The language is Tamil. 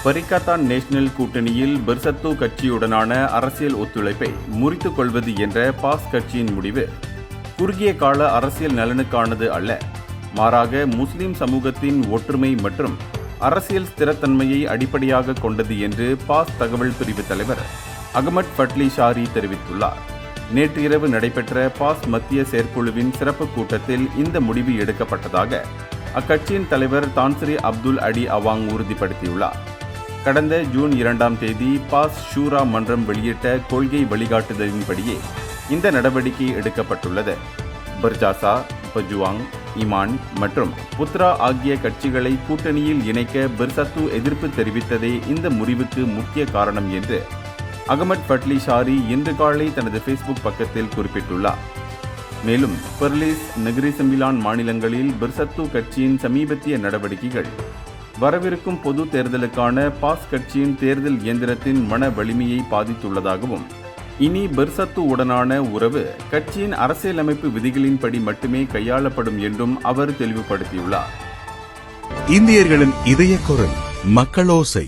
பரிகத்தான் நேஷனல் கூட்டணியில் பெர்சத்து கட்சியுடனான அரசியல் ஒத்துழைப்பை முறித்துக் கொள்வது என்ற பாஸ் கட்சியின் முடிவு குறுகிய கால அரசியல் நலனுக்கானது அல்ல, மாறாக முஸ்லிம் சமூகத்தின் ஒற்றுமை மற்றும் அரசியல் ஸ்திரத்தன்மையை அடிப்படையாக கொண்டது என்று பாஸ் தகவல் பிரிவு தலைவர் அகமட் ஃபட்லி ஷாரி தெரிவித்துள்ளார். நேற்று இரவு நடைபெற்ற பாஸ் மத்திய செயற்குழுவின் சிறப்பு கூட்டத்தில் இந்த முடிவு எடுக்கப்பட்டதாக அக்கட்சியின் தலைவர் தான்ஸ்ரி அப்துல் அடி அவாங் உறுதிப்படுத்தியுள்ளார். கடந்த ஜூன் 2ஆம் தேதி பாஸ் ஷூரா மன்றம் வெளியிட்ட கொள்கை வழிகாட்டுதலின்படியே இந்த நடவடிக்கை எடுக்கப்பட்டுள்ளது. பர்ஜாசா, பஜுவாங், இமான் மற்றும் புத்ரா ஆகிய கட்சிகளை கூட்டணியில் இணைக்க பெர்சத்து எதிர்ப்பு தெரிவித்ததே இந்த முறிவுக்கு முக்கிய காரணம் என்று அகமட் ஃபட்லி ஷாரி இன்று காலை தனது ஃபேஸ்புக் பக்கத்தில் குறிப்பிட்டுள்ளார். மேலும் பெர்லிஸ், நெகிரி செம்பிலான் மாநிலங்களில் பெர்சத்து கட்சியின் சமீபத்திய நடவடிக்கைகள் வரவிருக்கும் பொது தேர்தலுக்கான பாஸ் கட்சியின் தேர்தல் இயந்திரத்தின் மன வலிமையை பாதித்துள்ளதாகவும், இனி பெர்சத்து உடனான உறவு கட்சியின் அரசியலமைப்பு விதிகளின்படி மட்டுமே கையாளப்படும் என்றும் அவர் தெளிவுபடுத்தியுள்ளார். இந்தியர்களின் இதய குரல் மக்களோசை.